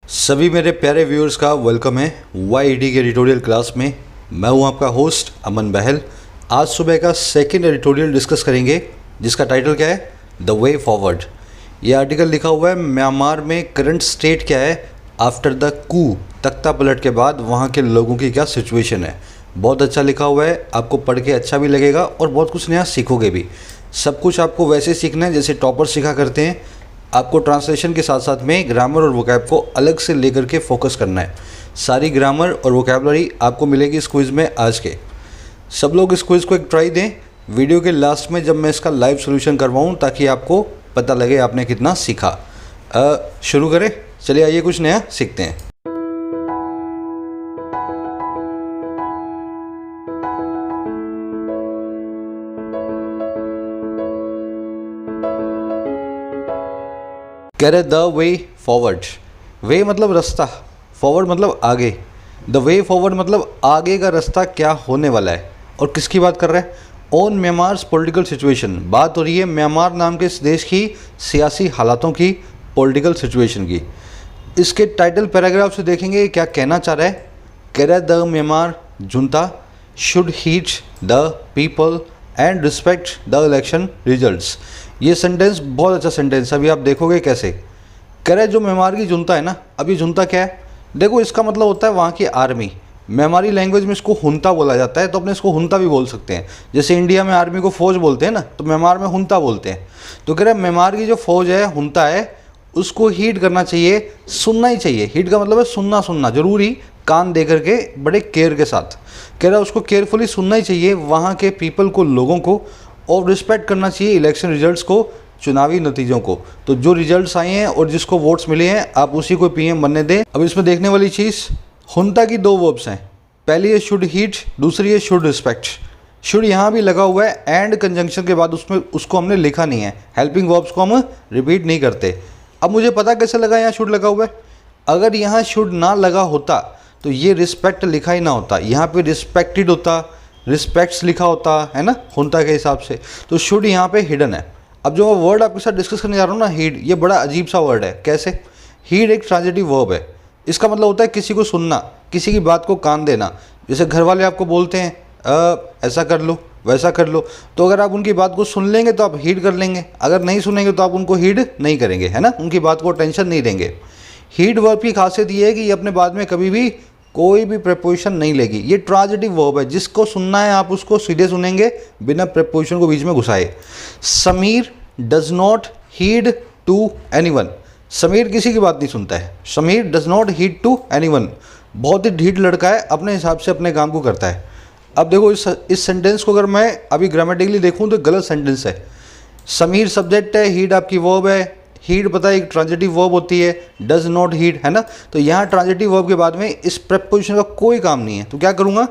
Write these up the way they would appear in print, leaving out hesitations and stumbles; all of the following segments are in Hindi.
सभी मेरे प्यारे व्यूअर्स का वेलकम है YED के एडिटोरियल क्लास में। मैं हूं आपका होस्ट अमन बहल। आज सुबह का सेकंड एडिटोरियल डिस्कस करेंगे जिसका टाइटल क्या है, द वे फॉरवर्ड। ये आर्टिकल लिखा हुआ है म्यांमार में करंट स्टेट क्या है आफ्टर द कू, तख्ता पलट के बाद वहाँ के लोगों की क्या सिचुएशन है। बहुत अच्छा लिखा हुआ है, आपको पढ़ के अच्छा भी लगेगा और बहुत कुछ नया सीखोगे भी। सब कुछ आपको वैसे सीखना है जैसे टॉपर सीखा करते हैं। आपको ट्रांसलेशन के साथ साथ में ग्रामर और वोकैब को अलग से लेकर के फोकस करना है। सारी ग्रामर और वोकैबलरी आपको मिलेगी इस क्विज़ में आज के। सब लोग इस क्विज़ को एक ट्राई दें वीडियो के लास्ट में जब मैं इसका लाइव सॉल्यूशन करवाऊँ, ताकि आपको पता लगे आपने कितना सीखा। शुरू करें, चलिए आइए कुछ नया सीखते हैं। कह रहे द वे फॉरवर्ड। वे मतलब रास्ता, फॉरवर्ड मतलब आगे। द वे फॉरवर्ड मतलब आगे का रास्ता क्या होने वाला है। और किसकी बात कर रहे हैं? On Myanmar's political situation. बात हो रही है म्यांमार नाम के इस देश की सियासी हालातों की, पॉलिटिकल सिचुएशन की। इसके टाइटल पैराग्राफ से देखेंगे क्या कहना चाह रहा है। कह रहा है the Myanmar junta should heed the people and respect the election results. ये सेंटेंस बहुत अच्छा सेंटेंस, अभी आप देखोगे कैसे। कह रहे जो म्यांमार की जुंता है ना, अभी जुंता क्या है देखो, इसका मतलब होता है वहाँ की आर्मी। म्यांमारी लैंग्वेज में इसको हुंता बोला जाता है, तो अपने इसको हुंता भी बोल सकते हैं। जैसे इंडिया में आर्मी को फौज बोलते हैं ना, तो म्यांमार में हुंता बोलते हैं। तो कह रहे म्यांमार की जो फौज है, हुंता है, उसको हीट करना चाहिए, सुनना ही चाहिए। हीट का मतलब है सुनना, सुनना जरूरी, कान दे करके बड़े केयर के साथ। कह रहा है उसको केयरफुली सुनना ही चाहिए वहाँ के पीपल को, लोगों को, और रिस्पेक्ट करना चाहिए इलेक्शन रिजल्ट्स को, चुनावी नतीजों को। तो जो रिजल्ट्स आए हैं और जिसको वोट्स मिले हैं आप उसी को पीएम बनने दें। अब इसमें देखने वाली चीज़, हुंता की दो वर्ब्स हैं। पहली है शुड हीट, दूसरी है शुड रिस्पेक्ट। शुड यहाँ भी लगा हुआ है एंड कंजंक्शन के बाद, उसमें उसको हमने लिखा नहीं है। हेल्पिंग वर्ब्स को हम रिपीट नहीं करते। अब मुझे पता कैसे लगा यहाँ शुड लगा हुआ है। अगर यहाँ शुड ना लगा होता तो ये रिस्पेक्ट लिखा ही ना होता, यहाँ पे रिस्पेक्टेड होता, रिस्पेक्ट्स लिखा होता है ना हुंता के हिसाब से। तो शुड यहाँ पे हिडन है। अब जो मैं वर्ड आपके साथ डिस्कस करने जा रहा हूँ ना, हीड, ये बड़ा अजीब सा वर्ड है। कैसे? हीड एक ट्रांजिटिव वर्ब है। इसका मतलब होता है किसी को सुनना, किसी की बात को कान देना। जैसे घर वाले आपको बोलते हैं ऐसा कर लो, वैसा कर लो, तो अगर आप उनकी बात को सुन लेंगे तो आप हीड कर लेंगे, अगर नहीं सुनेंगे तो आप उनको हीड नहीं करेंगे, है ना, उनकी बात को टेंशन नहीं देंगे। हीड वर्ब की खासियत ये है कि ये अपने बाद में कभी भी कोई भी प्रेपोजिशन नहीं लेगी। ये ट्रांजिटिव वर्ब है, जिसको सुनना है आप उसको सीधे सुनेंगे बिना प्रेपोजिशन को बीच में घुसाए। Sameer does not heed to anyone. Sameer किसी की बात नहीं सुनता है। Sameer does not heed to anyone. बहुत ही ढीठ लड़का है, अपने हिसाब से अपने काम को करता है। अब देखो इस सेंटेंस को अगर मैं अभी ग्रामेटिकली देखूँ तो गलत सेंटेंस है। समीर सब्जेक्ट है, हीड आपकी वर्ब है। हीड पता है एक ट्रांजिटिव वर्ब होती है, डज नॉट हीड, है ना। तो यहाँ ट्रांजिटिव वर्ब के बाद में इस प्रेपोजिशन का कोई काम नहीं है, तो क्या करूँगा,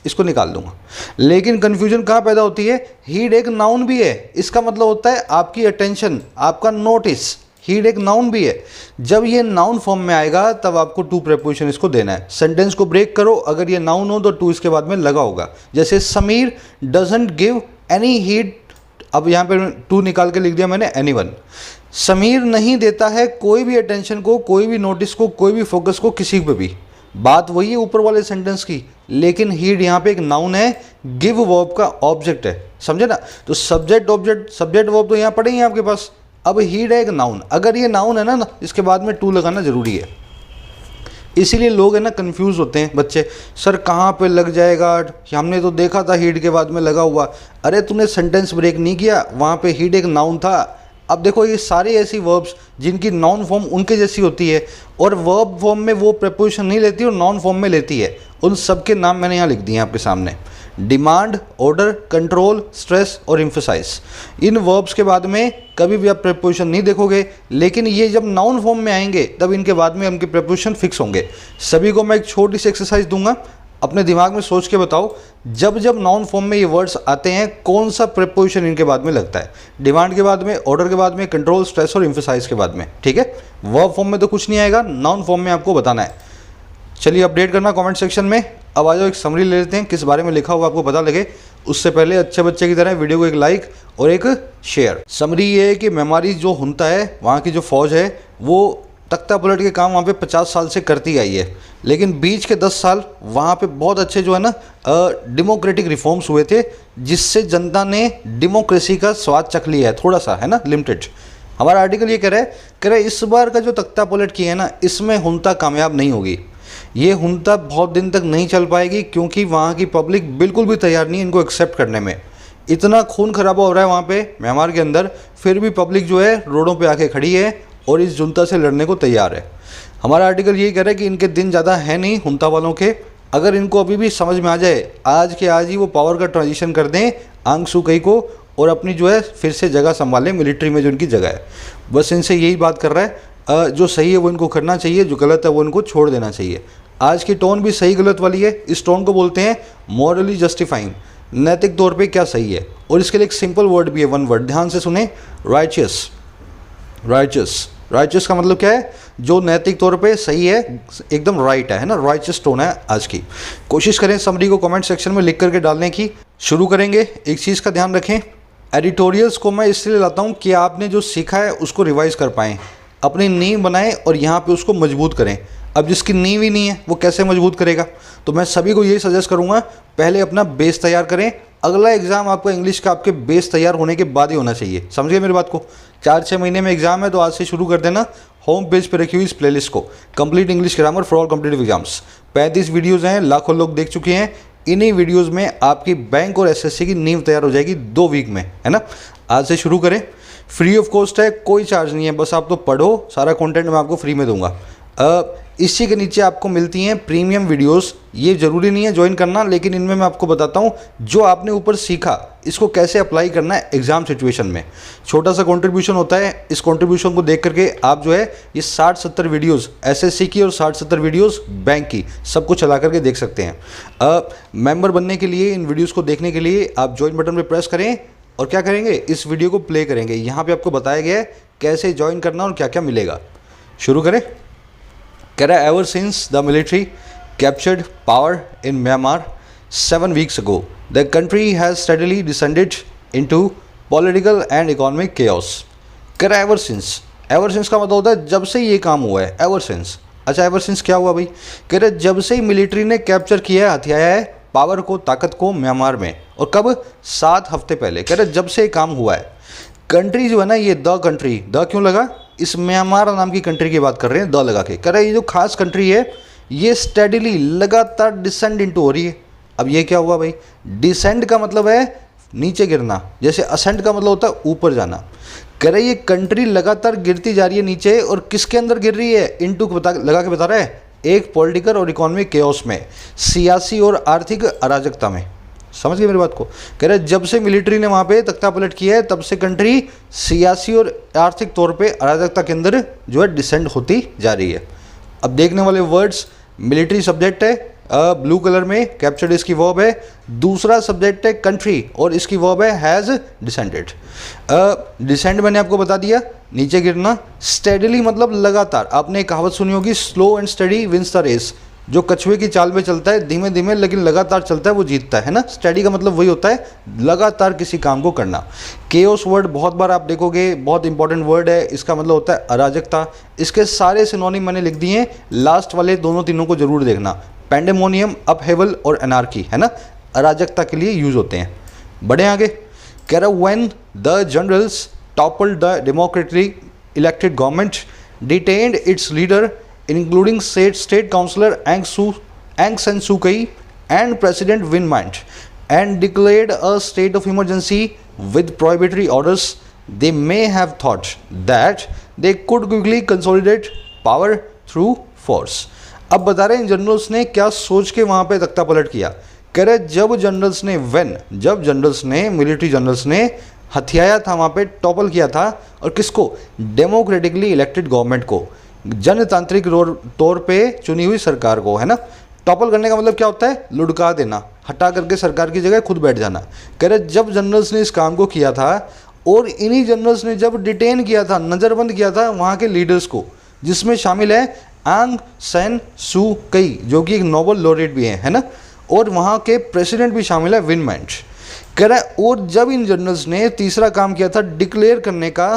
इसको निकाल दूंगा। लेकिन कन्फ्यूजन कहाँ पैदा होती है, हीड एक नाउन भी है। इसका मतलब होता है आपकी अटेंशन, आपका नोटिस। हीड एक नाउन भी है। जब ये नाउन फॉर्म में आएगा तब आपको टू प्रेपोजिशन इसको देना है। सेंटेंस को ब्रेक करो, अगर ये नाउन हो तो टू इसके बाद में लगा होगा। जैसे Sameer doesn't give any heed, अब यहाँ पे टू निकाल के लिख दिया मैंने एनीवन। समीर नहीं देता है कोई भी अटेंशन को, कोई भी नोटिस को, कोई भी फोकस को किसी पे भी। बात वही है ऊपर वाले सेंटेंस की, लेकिन हीड यहाँ पे एक नाउन है, गिव वर्ब का ऑब्जेक्ट है, समझे ना। तो सब्जेक्ट ऑब्जेक्ट, सब्जेक्ट वर्ब तो यहाँ पड़े ही आपके पास। अब हीड है एक नाउन, अगर ये नाउन है ना, इसके बाद में टू लगाना जरूरी है। इसीलिए लोग है ना कंफ्यूज होते हैं बच्चे, सर कहाँ पे लग जाएगा, हमने तो देखा था हीड के बाद में लगा हुआ। अरे तूने सेंटेंस ब्रेक नहीं किया, वहाँ पे हीड एक नाउन था। अब देखो ये सारी ऐसी वर्ब्स जिनकी नाउन फॉर्म उनके जैसी होती है और वर्ब फॉर्म में वो प्रेपोजिशन नहीं लेती और नाउन फॉर्म में लेती है, उन सब के नाम मैंने यहाँ लिख दिए हैं आपके सामने। डिमांड, ऑर्डर, कंट्रोल, स्ट्रेस और एम्फसाइज। इन वर्ब्स के बाद में कभी भी आप प्रेपोजिशन नहीं देखोगे, लेकिन ये जब नाउन फॉर्म में आएंगे तब इनके बाद में उनके प्रेपोजिशन फिक्स होंगे। सभी को मैं एक छोटी सी एक्सरसाइज दूंगा, अपने दिमाग में सोच के बताओ, जब जब नाउन फॉर्म में ये वर्ड्स आते हैं कौन सा प्रेपोजिशन इनके बाद में लगता है। डिमांड के बाद में, ऑर्डर के बाद में, कंट्रोल, स्ट्रेस और एम्फसाइज के बाद में, ठीक है। वर्ब फॉर्म में तो कुछ नहीं आएगा, नाउन फॉर्म में आपको बताना है। चलिए अपडेट करना कमेंट सेक्शन में। अब आ जाओ एक समरी ले लेते हैं, किस बारे में लिखा हुआ आपको पता लगे। उससे पहले अच्छे बच्चे की तरह वीडियो को एक लाइक और एक शेयर। समरी ये है कि म्यांमारी जो हुंता है, वहाँ की जो फौज है, वो तख्ता पलट के काम वहाँ पे 50 साल से करती आई है, लेकिन बीच के 10 साल वहाँ पे बहुत अच्छे जो है ना डेमोक्रेटिक रिफॉर्म्स हुए थे, जिससे जनता ने डेमोक्रेसी का स्वाद चख लिया है, थोड़ा सा है ना लिमिटेड। हमारा आर्टिकल ये कह रहा है इस बार का जो तख्ता पलट की है ना, इसमें हुंता कामयाब नहीं होगी। ये हुंता बहुत दिन तक नहीं चल पाएगी, क्योंकि वहाँ की पब्लिक बिल्कुल भी तैयार नहीं है इनको एक्सेप्ट करने में। इतना खून खराबा हो रहा है वहाँ पे म्यांमार के अंदर, फिर भी पब्लिक जो है रोडों पे आके खड़ी है और इस जुंता से लड़ने को तैयार है। हमारा आर्टिकल यही कह रहा है कि इनके दिन ज़्यादा है नहीं हुंता वालों के। अगर इनको अभी भी समझ में आ जाए, आज के आज ही वो पावर का ट्रांजिशन कर दें आंग सू कई को, और अपनी जो है फिर से जगह संभालें मिलिट्री में जो इनकी जगह है। बस इनसे यही बात कर रहा है, जो सही है वो इनको करना चाहिए, जो गलत है वो इनको छोड़ देना चाहिए। आज की टोन भी सही गलत वाली है, इस टोन को बोलते हैं मॉरली जस्टिफाइंग, नैतिक तौर पे क्या सही है। और इसके लिए एक सिंपल वर्ड भी है, वन वर्ड, ध्यान से सुने, राइचियस। राइचियस, राइचियस का मतलब क्या है, जो नैतिक तौर पे सही है, एकदम राइट है ना, राइचियस टोन है आज की। कोशिश करें समरी को कमेंट सेक्शन में लिख करके डालने की। शुरू करेंगे, एक चीज़ का ध्यान रखें, एडिटोरियल्स को मैं इसलिए लाता हूँ कि आपने जो सीखा है उसको रिवाइज कर पाएँ, अपनी नींव बनाएं और यहाँ पे उसको मजबूत करें। अब जिसकी नींव ही नहीं है वो कैसे मजबूत करेगा? तो मैं सभी को यही सजेस्ट करूँगा, पहले अपना बेस तैयार करें। अगला एग्ज़ाम आपका इंग्लिश का आपके बेस तैयार होने के बाद ही होना चाहिए, समझिए मेरी बात को। 4-6 महीने में एग्जाम है, तो आज से शुरू कर देना। होम पेज पे रखी हुई इस प्लेलिस्ट को, complete English grammar for all competitive exams, 35 videos हैं, लाखों लोग देख चुके हैं। इन्हीं वीडियोज़ में आपकी बैंक और एसएससी की नींव तैयार हो जाएगी 2 वीक में, है ना। आज से शुरू करें, फ्री ऑफ कॉस्ट है, कोई चार्ज नहीं है, बस आप तो पढ़ो, सारा कंटेंट मैं आपको फ्री में दूंगा। इसी के नीचे आपको मिलती हैं प्रीमियम वीडियोस। ये ज़रूरी नहीं है ज्वाइन करना, लेकिन इनमें मैं आपको बताता हूँ जो आपने ऊपर सीखा इसको कैसे अप्लाई करना है एग्ज़ाम सिचुएशन में। छोटा सा कंट्रीब्यूशन होता है, इस कंट्रीब्यूशन को देख करके आप जो है ये 60-70 वीडियोस एसएससी की और 60-70 वीडियोस बैंक की सबको चला करके देख सकते हैं। मेंबर बनने के लिए, इन वीडियोज़ को देखने के लिए आप ज्वाइन बटन पर प्रेस करें और क्या करेंगे, इस वीडियो को प्ले करेंगे। यहाँ पर आपको बताया गया है कैसे ज्वाइन करना और क्या क्या मिलेगा। शुरू करें। कह रहा है, ever since the military captured power in Myanmar 7 weeks ago, the country has steadily descended into political and economic chaos. कह रहा है एवर सिंस, एवर सिंस का मतलब होता है जब से ये काम हुआ है, एवर सिंस। अच्छा, एवर सिंस क्या हुआ भाई? कह रहे जब से ही मिलिट्री ने कैप्चर किया है, हथियाया है पावर को, ताकत को म्यांमार में। और कब? 7 हफ्ते पहले। कह रहे जब से ये काम हुआ है। कंट्री जो है ना, ये द कंट्री, द क्यों लगा? इस म्यांमार नाम की कंट्री की बात कर रहे हैं, द लगा के। कह रहे ये जो खास कंट्री है ये स्टेडीली, लगातार डिसेंड इनटू हो रही है। अब ये क्या हुआ भाई? डिसेंड का मतलब है नीचे गिरना, जैसे असेंड का मतलब होता है ऊपर जाना। कह रहे ये कंट्री लगातार गिरती जा रही है नीचे, और किसके अंदर गिर रही है? इनटू लगा के बता रहा है, एक पॉलिटिकल और इकोनॉमिक केओस में, सियासी और आर्थिक अराजकता में। समझ गए मेरी बात को? कह रहे जब से मिलिट्री ने वहाँ पे तख्ता पलट किया है, तब से कंट्री सियासी और आर्थिक तौर पे अराजकता के अंदर जो है डिसेंड होती जा रही है। अब देखने वाले वर्ड्स, मिलिट्री सब्जेक्ट है, ब्लू कलर में, कैप्चर्ड इसकी वर्ब है। दूसरा सब्जेक्ट है कंट्री, और इसकी वर्ब है हैज़ डिसेंडेड। डिसेंड मैंने आपको बता दिया, नीचे गिरना। स्टेडीली मतलब लगातार, आपने एक कहावत सुनी होगी, slow and steady wins the race. जो कछुए की चाल में चलता है, धीमे धीमे लेकिन लगातार चलता है, वो जीतता है ना। स्टडी का मतलब वही होता है, लगातार किसी काम को करना। केओस वर्ड बहुत बार आप देखोगे, बहुत इंपॉर्टेंट वर्ड है, इसका मतलब होता है अराजकता। इसके सारे सिनोनिम मैंने लिख दिए हैं, लास्ट वाले दोनों तीनों को जरूर देखना। पैंडेमोनियम, अपहेवल और एनार्की, है ना, अराजकता के लिए यूज होते हैं। बढ़े आगे। कह रहा when the generals toppled the democratically elected government, detained it's leader including state councillor Aung San Suu Kyi and President Win Myint, and declared a state of emergency with prohibitory orders, they may have thought that they could quickly consolidate power through force. अब बता रहे हैं जनरल्स ने क्या सोच के वहाँ पे तख्ता पलट किया। कह रहे जब जनरल्स ने, जब जनरल्स ने, मिलिट्री जनरल्स ने हथियाया था, वहाँ पे टॉपल किया था, और किसको? डेमोक्रेटिकली इलेक्टेड गवर्नमेंट को, जनतांत्रिक तौर पे चुनी हुई सरकार को, है ना। टॉपल करने का मतलब क्या होता है? लुढ़का देना, हटा करके सरकार की जगह खुद बैठ जाना। कह रहे जब जनरल्स ने इस काम को किया था, और इन्हीं जनरल्स ने जब डिटेन किया था, नज़रबंद किया था वहाँ के लीडर्स को, जिसमें शामिल है आंग सैन सू कई, जो कि एक नोबेल लॉरेट भी है ना, और वहाँ के प्रेसिडेंट भी शामिल है, विन माइंट। कह रहा है और जब इन जनरल्स ने तीसरा काम किया था, डिक्लेयर करने का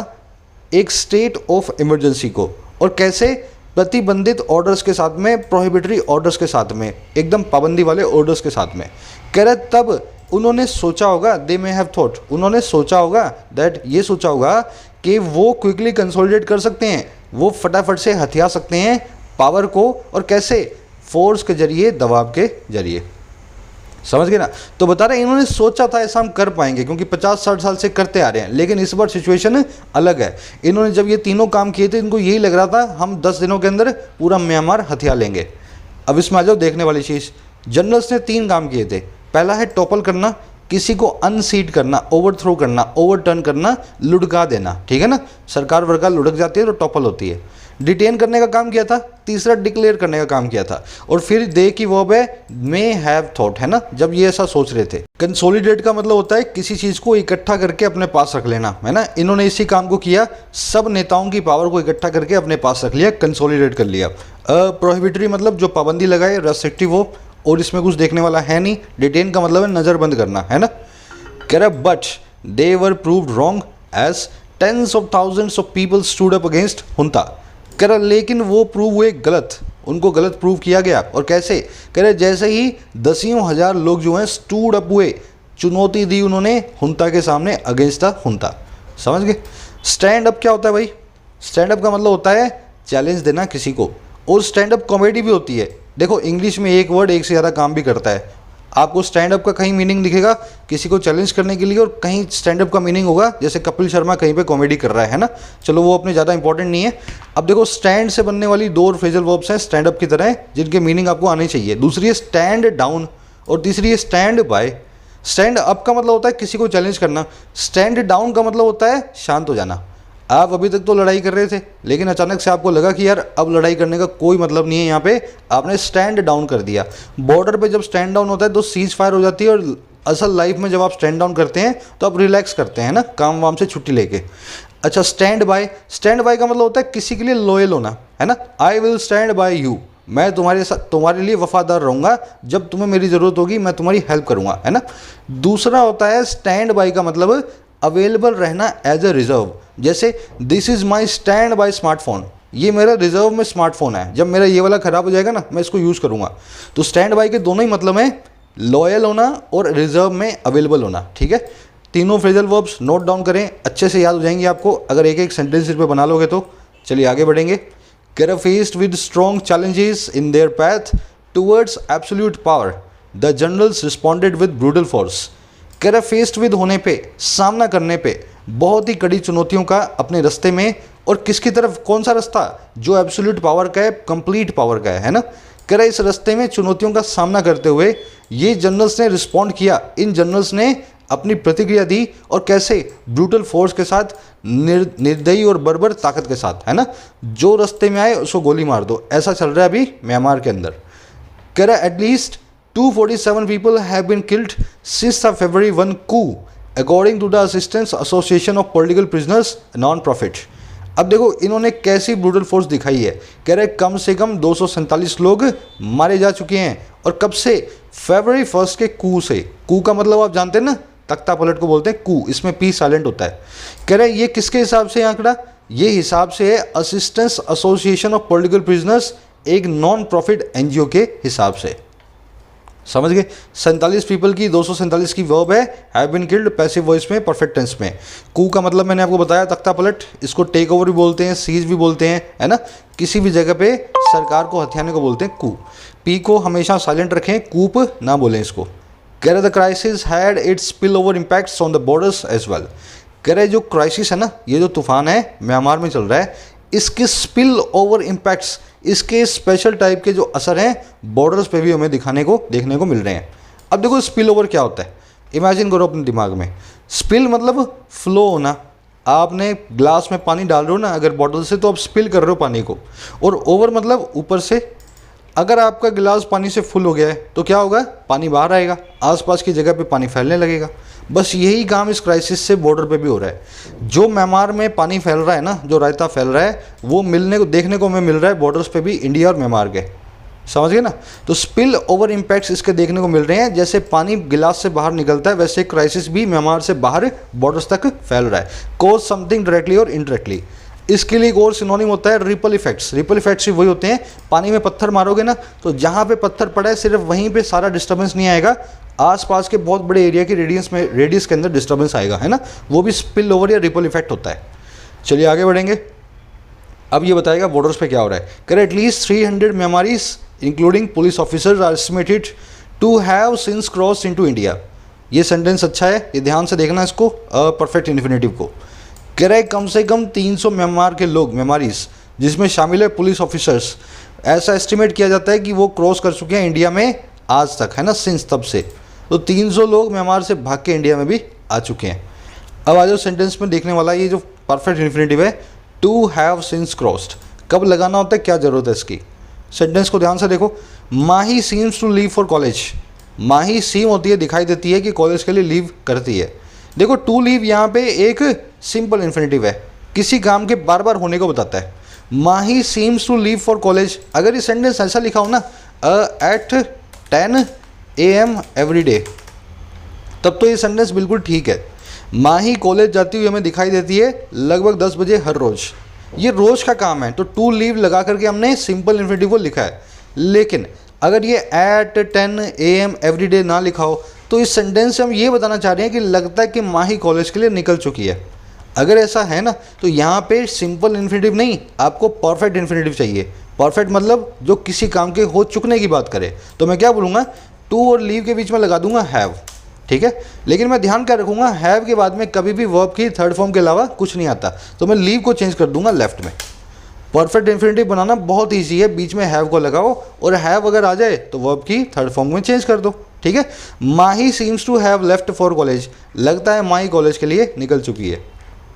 एक स्टेट ऑफ इमरजेंसी को, और कैसे, प्रतिबंधित ऑर्डर्स के साथ में, प्रोहिबिटरी ऑर्डर्स के साथ में, एकदम पाबंदी वाले ऑर्डर्स के साथ में। कह रहे तब उन्होंने सोचा होगा, दे मे हैव थॉट, उन्होंने सोचा होगा, दैट ये सोचा होगा कि वो क्विकली कंसोलिडेट कर सकते हैं, वो फटाफट से हथिया सकते हैं पावर को, और कैसे, फोर्स के जरिए, दबाव के जरिए। समझ गए ना। तो बता रहे हैं इन्होंने सोचा था ऐसा हम कर पाएंगे, क्योंकि 50-60 साल से करते आ रहे हैं, लेकिन इस बार सिचुएशन अलग है। इन्होंने जब ये तीनों काम किए थे, इनको यही लग रहा था हम 10 दिनों के अंदर पूरा म्यांमार हथिया लेंगे। अब इसमें आ जाओ देखने वाली चीज़। जनरल्स ने 3 काम किए थे। पहला है टॉपल करना, किसी को अनसीट करना, ओवरथ्रो करना, ओवरटर्न करना, लुढ़का देना, ठीक है ना। सरकार वरकार लुढ़क जाती है तो टॉपल होती है। डिटेन करने का काम किया था। तीसरा डिक्लेयर करने का काम किया था। और फिर दे की वर्ब है मे हैव थॉट, है ना, जब ये ऐसा सोच रहे थे। कंसोलिडेट का मतलब होता है किसी चीज़ को इकट्ठा करके अपने पास रख लेना, है ना। इन्होंने इसी काम को किया, सब नेताओं की पावर को इकट्ठा करके अपने पास रख लिया, कंसोलिडेट कर लिया। प्रोहिबिटरी मतलब जो पाबंदी लगाए, रेस्ट्रिक्टिव हो, और इसमें कुछ देखने वाला है नहीं। डिटेन का मतलब है नज़रबंद करना, है ना। कह रहा but they were proved wrong as tens of thousands of people stood up against junta. कह रहा लेकिन वो प्रूव हुए गलत, उनको गलत प्रूव किया गया। और कैसे, कह रहे जैसे ही दसियों हजार लोग जो हैं स्टूड अप हुए, चुनौती दी उन्होंने हुंता के सामने, अगेंस्ट द हुंता। समझ गए। स्टैंड अप क्या होता है भाई? स्टैंड अप का मतलब होता है चैलेंज देना किसी को, और स्टैंड अप कॉमेडी भी होती है। देखो इंग्लिश में एक वर्ड एक से ज़्यादा काम भी करता है। आपको स्टैंड अप का कहीं मीनिंग दिखेगा किसी को चैलेंज करने के लिए, और कहीं स्टैंड अप का मीनिंग होगा जैसे कपिल शर्मा कहीं पे कॉमेडी कर रहा है ना। चलो वो अपने ज़्यादा इंपॉर्टेंट नहीं है। अब देखो स्टैंड से बनने वाली 2 फ्रेजल वर्ब्स हैं स्टैंड अप की तरह, जिनके मीनिंग आपको आने चाहिए। दूसरी है स्टैंड डाउन और तीसरी है स्टैंड बाय। स्टैंड अप का मतलब होता है किसी को चैलेंज करना, स्टैंड डाउन का मतलब होता है शांत हो जाना। आप अभी तक तो लड़ाई कर रहे थे, लेकिन अचानक से आपको लगा कि यार अब लड़ाई करने का कोई मतलब नहीं है, यहाँ पे आपने स्टैंड डाउन कर दिया। बॉर्डर पे जब स्टैंड डाउन होता है तो सीज फायर हो जाती है, और असल लाइफ में जब आप स्टैंड डाउन करते हैं तो आप रिलैक्स करते हैं ना, काम वाम से छुट्टी लेके। अच्छा स्टैंड बाय, स्टैंड बाय का मतलब होता है किसी के लिए लॉयल होना, है ना। I will stand by you, मैं तुम्हारे साथ, तुम्हारे लिए वफादार रहूँगा, जब तुम्हें मेरी ज़रूरत होगी मैं तुम्हारी हेल्प करूँगा, है ना। दूसरा होता है स्टैंड बाय का मतलब अवेलेबल रहना एज ए रिजर्व। जैसे this is my stand by smartphone, ये मेरा रिजर्व में स्मार्टफोन है, जब मेरा ये वाला ख़राब हो जाएगा ना मैं इसको यूज़ करूँगा। तो स्टैंड बाय के दोनों ही मतलब हैं, लॉयल होना और रिजर्व में अवेलेबल होना, ठीक है। तीनों फ्रेजल वर्ब्स नोट डाउन करें, अच्छे से याद हो जाएंगे आपको अगर एक एक सेंटेंस पे बना लोगे तो। चलिए आगे बढ़ेंगे। कैर faced with strong challenges in their path towards absolute power, the generals responded with brutal force. कह रहा फेस्ड विद होने पे, सामना करने पे बहुत ही कड़ी चुनौतियों का अपने रास्ते में, और किसकी तरफ, कौन सा रास्ता, जो एब्सोल्यूट पावर का है, कंप्लीट पावर का है ना। कह रहा इस रास्ते में चुनौतियों का सामना करते हुए ये जनरल्स ने रिस्पॉन्ड किया, इन जनरल्स ने अपनी प्रतिक्रिया दी, और कैसे, ब्रूटल फोर्स के साथ, निर्दयी और बर्बर ताकत के साथ, है ना। जो रास्ते में आए उसको गोली मार दो, ऐसा चल रहा है अभी म्यांमार के अंदर। कह रहा at least 247 people have been killed since the February 1 coup, according to the Assistance Association of Political Prisoners non-profit। अब देखो इन्होंने कैसी ब्रूटल फोर्स दिखाई है। कह रहे कम से कम 247 लोग मारे जा चुके हैं, और कब से, February 1 के कू से। कू का मतलब आप जानते हैं ना, तख्ता पलट को बोलते हैं कू, इसमें पी साइलेंट होता है। कह रहे ये किसके हिसाब से आंकड़ा, ये हिसाब से है assistance association of political prisoners, एक नॉन प्रॉफिट एनजीओ के हिसाब से। समझ गए। 47 पीपल की 247 की वर्ब है have been killed, passive voice में, परफेक्ट टेंस में। कू का मतलब मैंने आपको बताया तख्ता पलट, इसको टेक ओवर भी बोलते हैं, सीज भी बोलते हैं, है ना। किसी भी जगह पे सरकार को हथियाने को बोलते हैं कू। पी को हमेशा साइलेंट रखें, कूप ना बोलें इसको। कह रहे the crisis had its spill over impacts on the borders as well. कह रहे जो क्राइसिस है ना, ये जो तूफान है म्यांमार में चल रहा है, इसके स्पिल ओवर इम्पैक्ट्स, इसके स्पेशल टाइप के जो असर हैं बॉर्डर्स पे भी हमें देखने को मिल रहे हैं। अब देखो स्पिल ओवर क्या होता है, इमेजिन करो अपने दिमाग में। स्पिल मतलब फ्लो होना, आपने ग्लास में पानी डाल रहे हो ना अगर बॉटल से, तो आप स्पिल कर रहे हो पानी को। और ओवर मतलब ऊपर से, अगर आपका गिलास पानी से फुल हो गया है तो क्या होगा, पानी बाहर आएगा, आसपास की जगह पे पानी फैलने लगेगा। बस यही काम इस क्राइसिस से बॉर्डर पे भी हो रहा है। जो म्यांमार में पानी फैल रहा है ना, जो रायता फैल रहा है, वो देखने को हमें मिल रहा है बॉर्डर्स पे भी, इंडिया और म्यांमार के। समझ गए ना। तो स्पिल ओवर इम्पैक्ट्स इसके देखने को मिल रहे हैं। जैसे पानी गिलास से बाहर निकलता है, वैसे क्राइसिस भी म्यांमार से बाहर बॉर्डर्स तक फैल रहा है। कोज समथिंग डायरेक्टली और इनडायरेक्टली। इसके लिए एक और सिनोनिम होता है रिपल इफेक्ट्स। रिपल इफेक्ट्स भी वही होते हैं, पानी में पत्थर मारोगे ना तो जहाँ पे पत्थर पड़ा है सिर्फ वहीं पे सारा डिस्टर्बेंस नहीं आएगा, आसपास के बहुत बड़े एरिया की रेडियस के अंदर डिस्टर्बेंस आएगा, है ना, वो भी स्पिल ओवर या रिपल इफेक्ट होता है। चलिए आगे बढ़ेंगे। अब ये बताएगा बॉर्डर्स पे क्या हो रहा है। कह रहे at least 300 Myanmarese including police officers are estimated to have since cross into India. ये सेंटेंस अच्छा है, ये ध्यान से देखना इसको, परफेक्ट इन्फिनेटिव को। कह रहे कम से कम 300 म्यांमार के लोग, म्यांमारीज जिसमें शामिल है पुलिस ऑफिसर्स, ऐसा एस्टिमेट किया जाता है कि वो क्रॉस कर चुके हैं इंडिया में आज तक, है ना, सिंस तब से। तो 300 लोग म्यांमार से भाग के इंडिया में भी आ चुके हैं। अब आ जाओ सेंटेंस में देखने वाला ये जो परफेक्ट इन्फिनेटिव है, टू हैव सिंस क्रॉस्ड, कब लगाना होता है, क्या जरूरत है इसकी। सेंटेंस को ध्यान से देखो। Mahi seems to leave for college, Mahi seem होती है, दिखाई देती है कि कॉलेज के लिए लीव करती है। देखो टू लीव यहाँ पे एक सिंपल इन्फिनेटिव है, किसी काम के बार बार होने को बताता है। Mahi seems to leave for college, अगर ये सेंटेंस ऐसा लिखा हो ना, एट 10 AM एवरी डे, तब तो ये सेंटेंस बिल्कुल ठीक है। माही कॉलेज जाती हुई हमें दिखाई देती है लगभग 10 बजे हर रोज़, ये रोज़ का काम है, तो टू लीव लगा करके हमने सिंपल इन्फिनेटिव को लिखा है। लेकिन अगर ये एट 10 AM एवरी डे ना लिखा हो तो इस सेंटेंस से हम ये बताना चाह रहे हैं कि लगता है कि माही कॉलेज के लिए निकल चुकी है। अगर ऐसा है ना तो यहाँ पे सिंपल इन्फिनेटिव नहीं, आपको परफेक्ट इन्फिनेटिव चाहिए। परफेक्ट मतलब जो किसी काम के हो चुकने की बात करे। तो मैं क्या बोलूँगा, टू और लीव के बीच में लगा दूंगा हैव, ठीक है। लेकिन मैं ध्यान क्या रखूँगा, हैव के बाद में कभी भी वर्ब की थर्ड फॉर्म के अलावा कुछ नहीं आता, तो मैं लीव को चेंज कर दूंगा लेफ्ट में। परफेक्ट इन्फिनेटिव बनाना बहुत ईजी है, बीच में हैव को लगाओ और हैव अगर आ जाए तो वर्ब की थर्ड फॉर्म में चेंज कर दो, ठीक है। Mahi seems to have left for college, लगता है माही कॉलेज के लिए निकल चुकी है,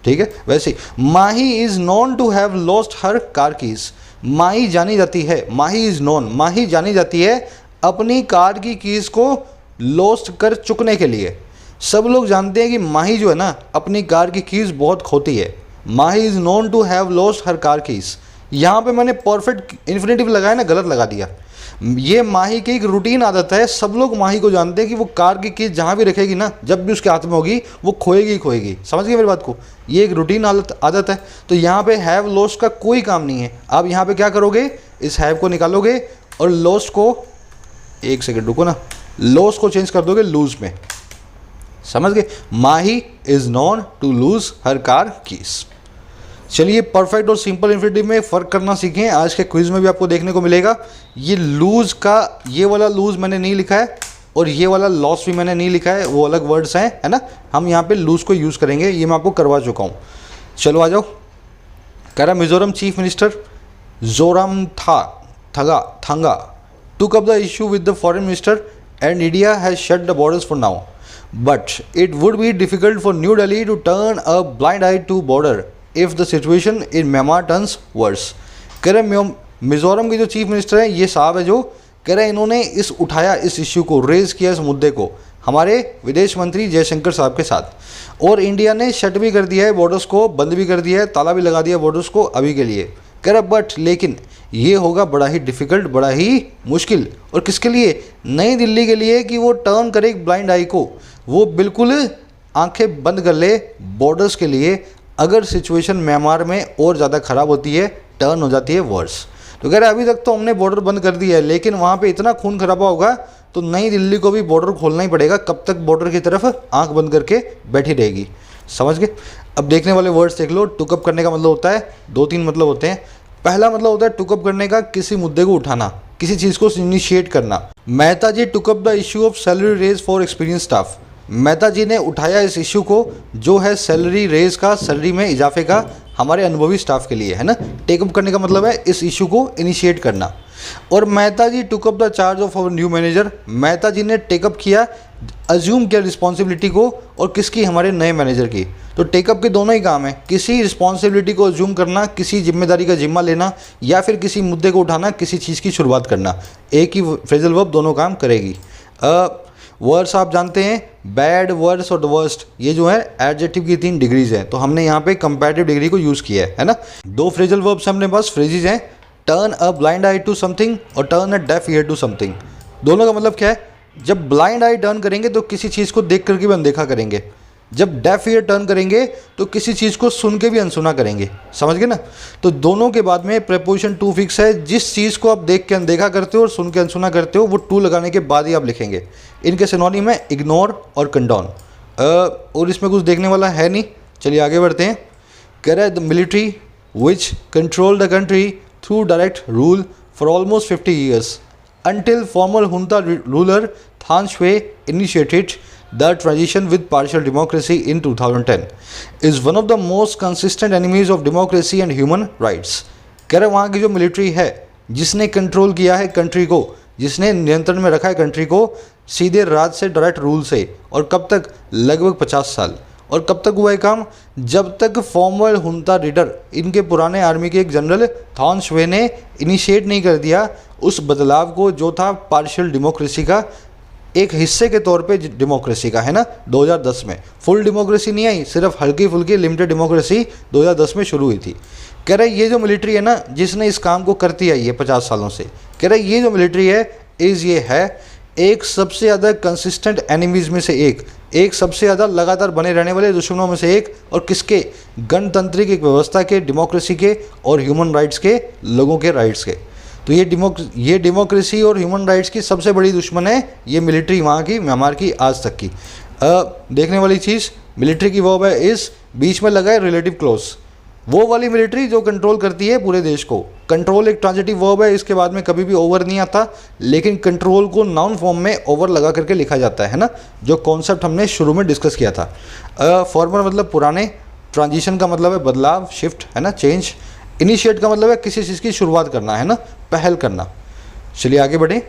ठीक है। वैसे Mahi is known to have lost her car keys, Mahi जानी जाती है, माही इज़ नोन, माही जानी जाती है अपनी कार की कीज़ को लॉस्ट कर चुकने के लिए। सब लोग जानते हैं कि माही जो है ना अपनी कार की कीज़ बहुत खोती है। Mahi is known to have lost her car keys, यहाँ पे मैंने परफेक्ट इन्फिनेटिव लगाया ना, गलत लगा दिया। ये माही की एक रूटीन आदत है, सब लोग माही को जानते हैं कि वो कार की कीज जहाँ भी रखेगी ना, जब भी उसके हाथ में होगी वो खोएगी ही खोएगी। समझ गए मेरी बात को, ये एक रूटीन आदत है। तो यहाँ पे हैव लॉस्ट का कोई काम नहीं है। आप यहाँ पे क्या करोगे, इस हैव को निकालोगे और लॉस्ट को, एक सेकेंड रुको ना, लॉस्ट को चेंज कर दोगे लूज में। समझ गए, Mahi is known to lose her car keys. चलिए परफेक्ट और सिंपल इन्फिनेटिव में फ़र्क करना सीखें, आज के क्विज में भी आपको देखने को मिलेगा। ये लूज का, ये वाला लूज मैंने नहीं लिखा है और ये वाला लॉस भी मैंने नहीं लिखा है, वो अलग वर्ड्स हैं, है ना। हम यहाँ पे लूज को यूज़ करेंगे, ये मैं आपको करवा चुका हूँ। चलो आ जाओ। कह रहा Mizoram chief minister Zoramthanga took up the issue with the foreign minister and India has shut the borders for now. But it would be difficult for New Delhi to turn a blind eye to border if the situation in Myanmar turns worse. कह रहे मिज़ोरम के जो चीफ मिनिस्टर हैं ये साहब है, जो कह रहे इन्होंने इस इश्यू को रेज़ किया, इस मुद्दे को हमारे विदेश मंत्री जयशंकर साहब के साथ, और इंडिया ने शट भी कर दिया है बॉर्डर्स को, बंद भी कर दिया है, ताला भी लगा दिया बॉर्डर्स को अभी के लिए। कह रहा बट लेकिन ये होगा बड़ा ही डिफ़िकल्ट, बड़ा ही मुश्किल, और किसके लिए, नई दिल्ली के लिए, कि वो टर्न करे एक ब्लाइंड आई को, वो बिल्कुल आंखें बंद कर ले बॉर्डर्स के लिए अगर सिचुएशन म्यांमार में और ज़्यादा ख़राब होती है, टर्न हो जाती है वर्स। तो कह रहे अभी तक तो हमने बॉर्डर बंद कर दिया है, लेकिन वहाँ पे इतना खून खराबा होगा तो नई दिल्ली को भी बॉर्डर खोलना ही पड़ेगा। कब तक बॉर्डर की तरफ आंख बंद करके बैठी रहेगी। समझ गए। अब देखने वाले वर्ड्स देख लो। टुकअप करने का मतलब होता है, दो तीन मतलब होते हैं। पहला मतलब होता है टुकअप करने का, किसी मुद्दे को उठाना, किसी चीज़ को इनिशिएट करना। Mehta ji took up the issue of salary raise for experience staff. Mehta ji ने उठाया इस इशू को जो है सैलरी रेज का, सैलरी में इजाफे का हमारे अनुभवी स्टाफ के लिए, है ना। टेकअप करने का मतलब है इस इशू को इनिशिएट करना। और Mehta ji took up the charge of our new manager. Mehta ji ने टेकअप किया, अज्यूम किया रिस्पॉन्सिबिलिटी को, और किसकी, हमारे नए मैनेजर की। तो टेकअप के दोनों ही काम है, किसी रिस्पॉन्सिबिलिटी को अज्यूम करना, किसी जिम्मेदारी का जिम्मा लेना, या फिर किसी मुद्दे को उठाना, किसी चीज़ की शुरुआत करना। एक ही फ्रेजल वर्ब दोनों काम करेगी। वर्ड्स आप जानते हैं, बैड, वर्स और द वर्स्ट, ये जो है एडजेक्टिव की 3 डिग्रीज हैं। तो हमने यहाँ पे कंपैरेटिव डिग्री को यूज़ किया है ना। 2 फ्रेजल वर्ब्स हमने पास फ्रेजेज हैं, turn a blind eye to something और turn a deaf ear to something. दोनों का मतलब क्या है, जब ब्लाइंड आई टर्न करेंगे तो किसी चीज़ को देख करके भी अनदेखा करेंगे, जब डेफ ईयर टर्न करेंगे तो किसी चीज़ को सुन के भी अनसुना करेंगे, समझ गए ना। तो दोनों के बाद में प्रेपोजिशन टू फिक्स है, जिस चीज़ को आप देख के अनदेखा करते हो और सुन के अनसुना करते हो वो टू लगाने के बाद ही आप लिखेंगे। इनके सिनोनिम है इग्नोर और कंडोन। और इसमें कुछ देखने वाला है नहीं, चलिए आगे बढ़ते हैं। कह रहा है the military which control the country through direct rule for almost 50 years until former junta ruler Than Shwe initiated the transition with partial democracy in 2010 is one of the most consistent enemies of democracy and human rights। कह रहे वहाँ की जो मिलिट्री है जिसने कंट्रोल किया है कंट्री को, जिसने नियंत्रण में रखा है कंट्री को सीधे राज से, डायरेक्ट रूल से, और कब तक, लगभग 50 साल। और कब तक हुआ है काम, जब तक फॉर्मर हुंता लीडर, इनके पुराने आर्मी के एक जनरल थॉन श्वे ने इनिशिएट नहीं कर दिया उस बदलाव को जो था पार्शियल डेमोक्रेसी का, एक हिस्से के तौर पे डेमोक्रेसी का, है ना। 2010 में फुल डेमोक्रेसी नहीं आई, सिर्फ हल्की फुल्की लिमिटेड डेमोक्रेसी 2010 में शुरू हुई थी। कह रहे ये जो मिलिट्री है ना जिसने इस काम को करती आई है 50 सालों से, कह रहे ये जो मिलिट्री है ये है एक सबसे ज़्यादा कंसिस्टेंट एनिमीज़ में से एक सबसे ज़्यादा लगातार बने रहने वाले दुश्मनों में से एक, और किसके, गणतांत्रिक एक व्यवस्था के, डेमोक्रेसी के और ह्यूमन राइट्स के, लोगों के राइट्स के। तो ये डेमोक्रेसी और ह्यूमन राइट्स की सबसे बड़ी दुश्मन है ये मिलिट्री, वहाँ की, म्यांमार की, आज तक की। देखने वाली चीज़ मिलिट्री की वर्ब है इस, बीच में लगा है रिलेटिव क्लोज, वो वाली मिलिट्री जो कंट्रोल करती है पूरे देश को। कंट्रोल एक ट्रांजिटिव वर्ब है, इसके बाद में कभी भी ओवर नहीं आता, लेकिन कंट्रोल को नाउन फॉर्म में ओवर लगा करके लिखा जाता है ना, जो कॉन्सेप्ट हमने शुरू में डिस्कस किया था। फॉर्मर मतलब पुराने, ट्रांजिशन का मतलब है बदलाव, शिफ्ट, है ना, चेंज। इनिशिएट का मतलब है किसी चीज़ की शुरुआत करना, है ना, पहल करना। चलिए आगे बढ़ें।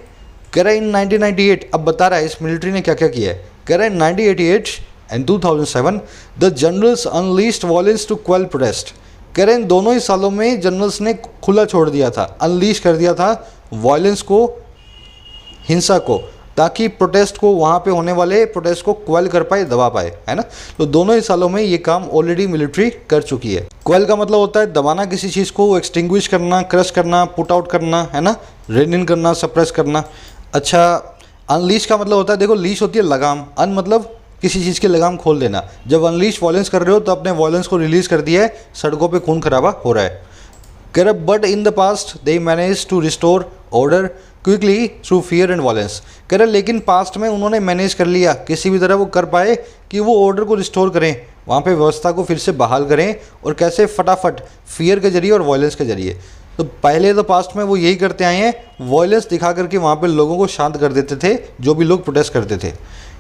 कह रहा है इन 1998, अब बता रहा है इस मिलिट्री ने क्या क्या किया है। कह रहा है 1988 and 2007 the generals unleashed violence to quell protest. कह रहे हैं इन दोनों ही सालों में जनरल्स ने खुला छोड़ दिया था, अनलीश कर दिया था वॉयलेंस को, हिंसा को, ताकि प्रोटेस्ट को, वहाँ पे होने वाले प्रोटेस्ट को क्वेल कर पाए, दबा पाए, है ना। तो दोनों ही सालों में ये काम ऑलरेडी मिलिट्री कर चुकी है। क्वेल का मतलब होता है दबाना किसी चीज़ को, एक्सटिंग्विश करना, क्रश करना, पुट आउट करना, है ना, रेन इन करना, सप्रेस करना। अच्छा, अनलीश का मतलब होता है, देखो लीश होती है लगाम, अन मतलब किसी चीज़ की लगाम खोल देना। जब अनलीश वॉयलेंस कर रहे हो तो अपने वॉयलेंस को रिलीज़ कर दिया है, सड़कों पे खून खराबा हो रहा है। कह रहे but in the past they manage to restore order quickly through fear and violence. कह रहे लेकिन पास्ट में उन्होंने मैनेज कर लिया, किसी भी तरह वो कर पाए कि वो ऑर्डर को रिस्टोर करें, वहाँ पे व्यवस्था को फिर से बहाल करें, और कैसे, फटाफट, फियर के जरिए और वॉयलेंस के जरिए। तो पहले तो पास्ट में वो यही करते आए हैं, वॉयलेंस दिखा करके वहाँ पे लोगों को शांत कर देते थे जो भी लोग प्रोटेस्ट करते थे।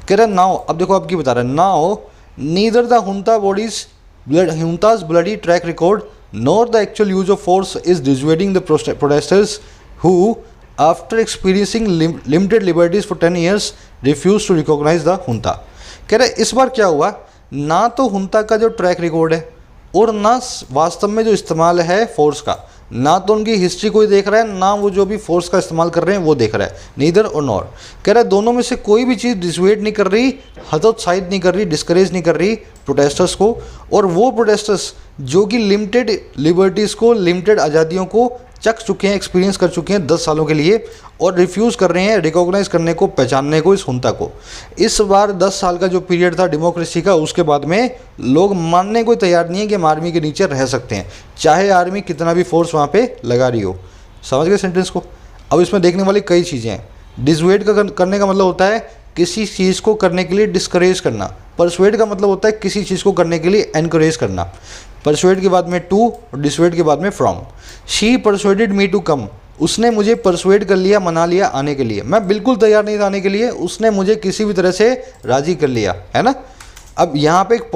कह रहा नाउ, अब देखो अब की बता रहा है, now neither the junta bodies junta's bloody track record nor the actual use of force is dissuading the protesters who after experiencing limited liberties for 10 years refuse to recognize the junta. कह रहे इस बार क्या हुआ, ना तो हुंता का जो ट्रैक रिकॉर्ड है और ना वास्तव में जो इस्तेमाल है फोर्स का, ना तो उनकी हिस्ट्री कोई देख रहा है, ना वो जो भी फोर्स का इस्तेमाल कर रहे हैं वो देख रहा है, नीदर और नॉर। कह रहा है दोनों में से कोई भी चीज़ डिसुएड नहीं कर रही, हतोत्साहित नहीं कर रही, डिस्करेज नहीं कर रही प्रोटेस्टर्स को। और वो प्रोटेस्टर्स जो कि लिमिटेड लिबर्टीज़ को, लिमिटेड आज़ादियों को चख चुके हैं, एक्सपीरियंस कर चुके हैं 10 सालों के लिए, और रिफ्यूज़ कर रहे हैं रिकॉग्नाइज करने को, पहचानने को इस हुंता को। इस बार 10 साल का जो पीरियड था डेमोक्रेसी का, उसके बाद में लोग मानने को तैयार नहीं है कि हम आर्मी के नीचे रह सकते हैं, चाहे आर्मी कितना भी फोर्स वहाँ पे लगा रही हो। समझ गए सेंटेंस को। अब इसमें देखने वाली कई चीज़ें हैं। डिसुएड का करने का मतलब होता है किसी चीज़ को करने के लिए डिस्करेज करना। परसुएड का मतलब होता है किसी चीज़ को करने के लिए एनकरेज करना। परसुएड के बाद में टू और डिसुएड के बाद में from. She persuaded me to come, उसने मुझे परसुएड कर लिया, मना लिया आने के लिए। मैं बिल्कुल तैयार नहीं था आने के लिए, उसने मुझे किसी भी तरह से राज़ी कर लिया, है ना। अब यहाँ पे एक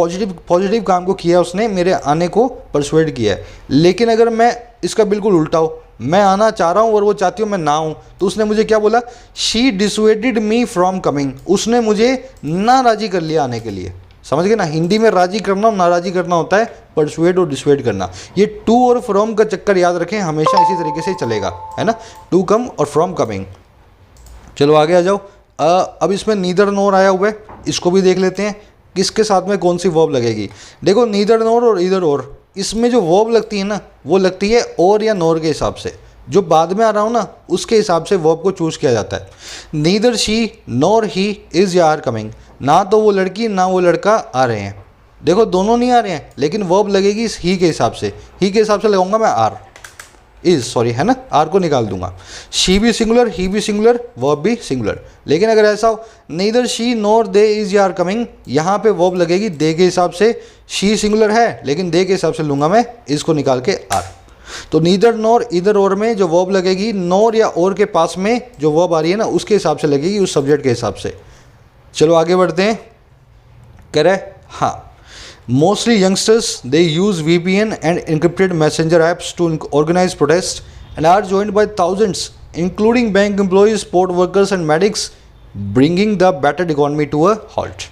पॉजिटिव काम को किया उसने, मेरे आने को परसुएड किया है। लेकिन अगर मैं इसका बिल्कुल उल्टा हो, मैं आना चाह रहा हूँ और वो चाहती हूँ मैं ना हूँ, तो उसने मुझे क्या बोला, शी डिसुएडेड मी फ्रॉम कमिंग, उसने मुझे ना राज़ी कर लिया आने के लिए। समझ गए ना, हिंदी में राज़ी करना और नाराज़ी करना होता है परसुएड और डिसुएड करना। ये टू और फ्रॉम का चक्कर याद रखें, हमेशा इसी तरीके से चलेगा, है ना, टू कम और फ्रॉम कमिंग। चलो आगे आ जाओ। अब इसमें नीदर नोर आया हुआ है, इसको भी देख लेते हैं किसके साथ में कौन सी वर्ब लगेगी। देखो नीदर नोर और इधर और, इसमें जो वर्ब लगती है ना वो लगती है और या नोर के हिसाब से। जो बाद में आ रहा हूँ ना उसके हिसाब से वर्ब को चूज़ किया जाता है। Neither she nor he is या आर कमिंग, ना तो वो लड़की ना वो लड़का आ रहे हैं। देखो दोनों नहीं आ रहे हैं, लेकिन वर्ब लगेगी इस ही के हिसाब से। ही के हिसाब से लगाऊंगा मैं आर, इज़ सॉरी है ना, आर को निकाल दूंगा। शी भी सिंगुलर, ही भी सिंगुलर, वर्ब भी सिंगुलर। लेकिन अगर ऐसा हो neither she nor they is या आर कमिंग, यहाँ पे वर्ब लगेगी दे के हिसाब से। शी सिंगुलर है लेकिन दे के हिसाब से लूँगा मैं इज़ को निकाल के आर। तो नीदर नॉर इधर और में जो वर्ब लगेगी नॉर या और के पास में जो वर्ब आ रही है ना उसके हिसाब से लगेगी, उस सब्जेक्ट के हिसाब से। चलो आगे बढ़ते हैं। कह रहे हाँ, mostly youngsters they use VPN and encrypted messenger apps to organize protest and are joined by thousands including bank employees, port workers and medics bringing the battered economy to a halt।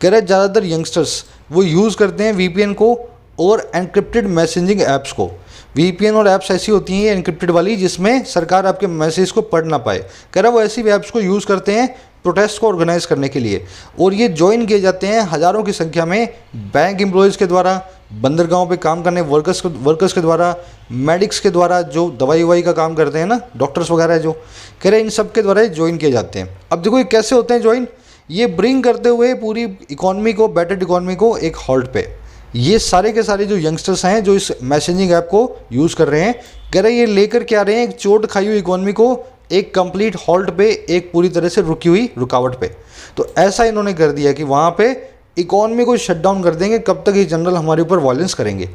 कह रहे ज़्यादातर यंगस्टर्स वो यूज़ करते हैं VPN को और एनक्रिप्टेड मैसेजिंग ऐप्स को। VPN और ऐप्स ऐसी होती हैं एनक्रिप्टेड वाली जिसमें सरकार आपके मैसेज को पढ़ ना पाए। कह रहा वो ऐसी ऐप्स को यूज़ करते हैं प्रोटेस्ट को ऑर्गेनाइज करने के लिए, और ये ज्वाइन किए जाते हैं हज़ारों की संख्या में बैंक एम्प्लॉयज़ के द्वारा, बंदरगाहों पे काम करने वर्कर्स के द्वारा, मेडिक्स के द्वारा जो दवाई ववाई का काम करते हैं ना, डॉक्टर्स वगैरह जो। कह रहे इन सब के द्वारा ज्वाइन किए जाते हैं। अब देखो ये कैसे होते हैं ज्वाइन, ये ब्रिंग करते हुए पूरी इकॉनमी को, बेटर इकॉनमी को एक हॉल्ट पे। ये सारे के सारे जो यंगस्टर्स हैं जो इस मैसेजिंग ऐप को यूज़ कर रहे हैं, कह रहे ये लेकर के आ रहे हैं एक चोट खाई हुई इकॉनमी को एक कंप्लीट हॉल्ट पे, एक पूरी तरह से रुकी हुई रुकावट पे। तो ऐसा इन्होंने कर दिया कि वहाँ पे इकॉनमी को शट डाउन कर देंगे कब तक ये जनरल हमारे ऊपर वायलेंस करेंगे।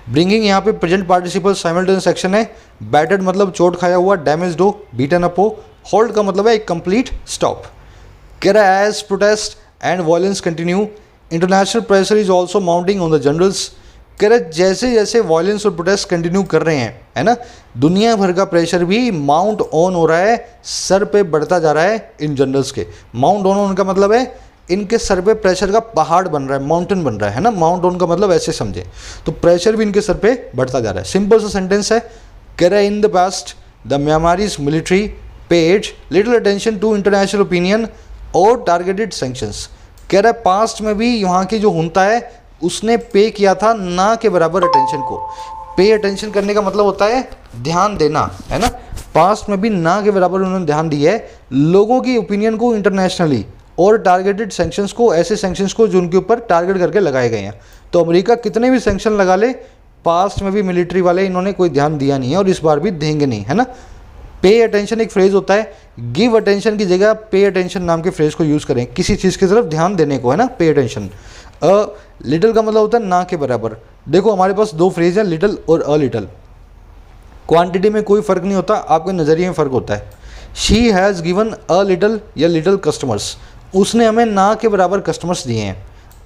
ब्रिंगिंग यहाँ पे प्रेजेंट पार्टिसिपल साइमल्टेनियस एक्शन है। बैटर्ड मतलब चोट खाया हुआ, डैमेज्ड हो, बीटन अप हो। हॉल्ट का मतलब है एक कंप्लीट स्टॉप। कह रहा है as protest and violence continue international pressure is also mounting on the generals. कह रहे जैसे जैसे वायलेंस और प्रोटेस्ट कंटिन्यू कर रहे हैं, है ना, दुनिया भर का प्रेशर भी माउंट ऑन हो रहा है, सर पे बढ़ता जा रहा है इन जनरल्स के। माउंट ऑन होने का मतलब है इनके सर पे प्रेशर का पहाड़ बन रहा है, माउंटेन बन रहा है ना। माउंट ऑन का मतलब ऐसे समझे, तो प्रेशर भी इनके सर पे बढ़ता जा रहा है। सिंपल सा सेंटेंस है। कह रहा है in the past the Myanmarese military paid little attention to international opinion और टारगेटेड सैंक्शंस। कह रहा है पास्ट में भी यहाँ की जो हुंता है उसने पे किया था ना के बराबर अटेंशन को। पे अटेंशन करने का मतलब होता है ध्यान देना, है ना। पास्ट में भी ना के बराबर उन्होंने ध्यान दिया है लोगों की ओपिनियन को इंटरनेशनली, और टारगेटेड सैंक्शंस को, ऐसे सैंक्शंस को जो उनके ऊपर टारगेट करके लगाए गए हैं। तो अमेरिका कितने भी सैंक्शन लगा ले, पास्ट में भी मिलिट्री वाले इन्होंने कोई ध्यान दिया नहीं है और इस बार भी देंगे नहीं, है ना। पे अटेंशन एक फ्रेज होता है, गिव अटेंशन की जगह पे अटेंशन नाम के फ्रेज को यूज़ करें किसी चीज़ की तरफ ध्यान देने को, है ना, पे अटेंशन। लिटिल का मतलब होता है ना के बराबर। देखो हमारे पास दो फ्रेज हैं, लिटिल और अ लिटिल। क्वांटिटी में कोई फ़र्क नहीं होता, आपके नज़रिए में फ़र्क होता है। She has given a little या लिटिल कस्टमर्स, उसने हमें ना के बराबर कस्टमर्स दिए हैं।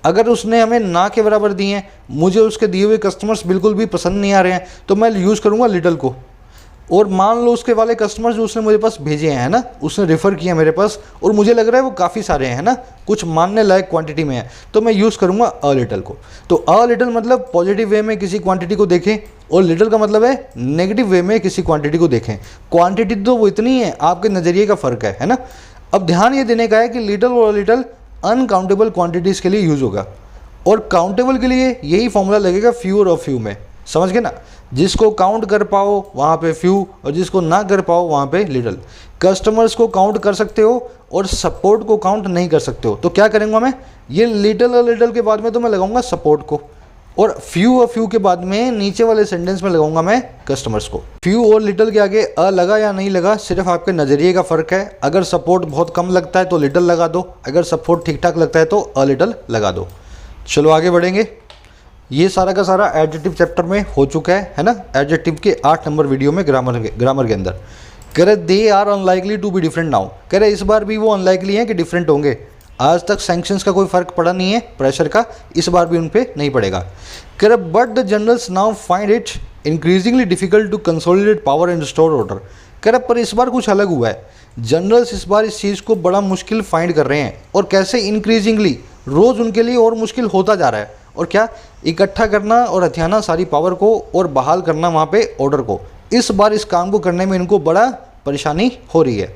अगर उसने हमें ना के बराबर दिए हैं, मुझे उसके दिए हुए कस्टमर्स बिल्कुल भी पसंद नहीं आ रहे हैं, तो मैं यूज़ करूँगा लिटिल को। और मान लो उसके वाले कस्टमर्स जो उसने मुझे पास भेजे हैं, है ना, उसने रेफ़र किया मेरे पास और मुझे लग रहा है वो काफ़ी सारे हैं, है ना, कुछ मानने लायक क्वांटिटी में है, तो मैं यूज़ करूँगा अ लिटिल को। तो अ लिटिल मतलब पॉजिटिव वे में किसी क्वांटिटी को देखें, और लिटिल का मतलब है नेगेटिव वे में किसी क्वांटिटी को देखें। क्वांटिटी तो वो इतनी है, आपके नज़रिए का फ़र्क है ना। अब ध्यान ये देने का है कि लिटिल और लिटिल अनकाउंटेबल क्वांटिटीज़ के लिए यूज़ होगा, और काउंटेबल के लिए यही फॉर्मूला लगेगा फ्यू और फ्यू में। समझ गए ना, जिसको काउंट कर पाओ वहाँ पे फ्यू, और जिसको ना कर पाओ वहाँ पे लिटिल। कस्टमर्स को काउंट कर सकते हो और सपोर्ट को काउंट नहीं कर सकते हो, तो क्या करूँगा मैं, ये लिटिल और लिटिल के बाद में तो मैं लगाऊंगा सपोर्ट को, और फ्यू के बाद में नीचे वाले सेंटेंस में लगाऊंगा मैं कस्टमर्स को। फ्यू और लिटिल के आगे अ लगा या नहीं लगा सिर्फ आपके नज़रिए का फ़र्क है। अगर सपोर्ट बहुत कम लगता है तो लिटिल लगा दो, अगर सपोर्ट ठीक ठाक लगता है तो अ लिटिल लगा दो। चलो आगे बढ़ेंगे। ये सारा का सारा एडजेक्टिव चैप्टर में हो चुका है ना, एडजेक्टिव के 8 नंबर वीडियो में ग्रामर के अंदर। कह रहे they are unlikely to be different now, कह रहे इस बार भी वो अनलाइकली हैं कि डिफरेंट होंगे। आज तक सैंक्शंस का कोई फ़र्क पड़ा नहीं है, प्रेशर का, इस बार भी उन पर नहीं पड़ेगा। कह रहे but the generals now find it increasingly difficult to consolidate power and restore order. कह रहे पर इस बार कुछ अलग हुआ है, जनरल्स इस बार इस चीज़ को बड़ा मुश्किल फाइंड कर रहे हैं, और कैसे, इंक्रीजिंगली, रोज़ उनके लिए और मुश्किल होता जा रहा है। और क्या, इकट्ठा करना और हथियाना सारी पावर को और बहाल करना वहाँ पे ऑर्डर को। इस बार इस काम को करने में इनको बड़ा परेशानी हो रही है।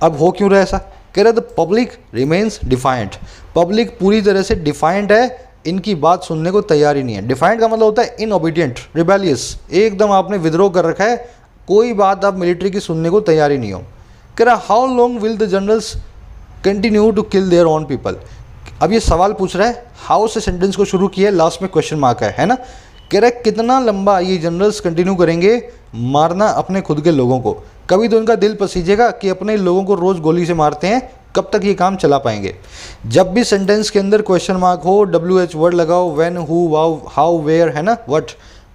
अब हो क्यों रहा है ऐसा, कह रहे the public remains defiant, public पूरी तरह से डिफाइंट है, इनकी बात सुनने को तैयार ही नहीं है। डिफाइंट का मतलब होता है इनओबीडियंट, रिबेलियस, एकदम आपने विद्रोह कर रखा है, कोई बात आप मिलिट्री की सुनने को तैयार ही नहीं हो। कह रहा how long will the generals continue to kill their own people. अब ये सवाल पूछ रहा है, हाउ से सेंटेंस को शुरू किया है, लास्ट में क्वेश्चन मार्क है ना। कह रहा है कितना लंबा ये जनरल्स कंटिन्यू करेंगे मारना अपने खुद के लोगों को। कभी तो इनका दिल पसीजेगा कि अपने लोगों को रोज़ गोली से मारते हैं, कब तक ये काम चला पाएंगे। जब भी सेंटेंस के अंदर क्वेश्चन मार्क हो, WH वर्ड लगाओ, when, who, why, how, where, है ना, व्हाट।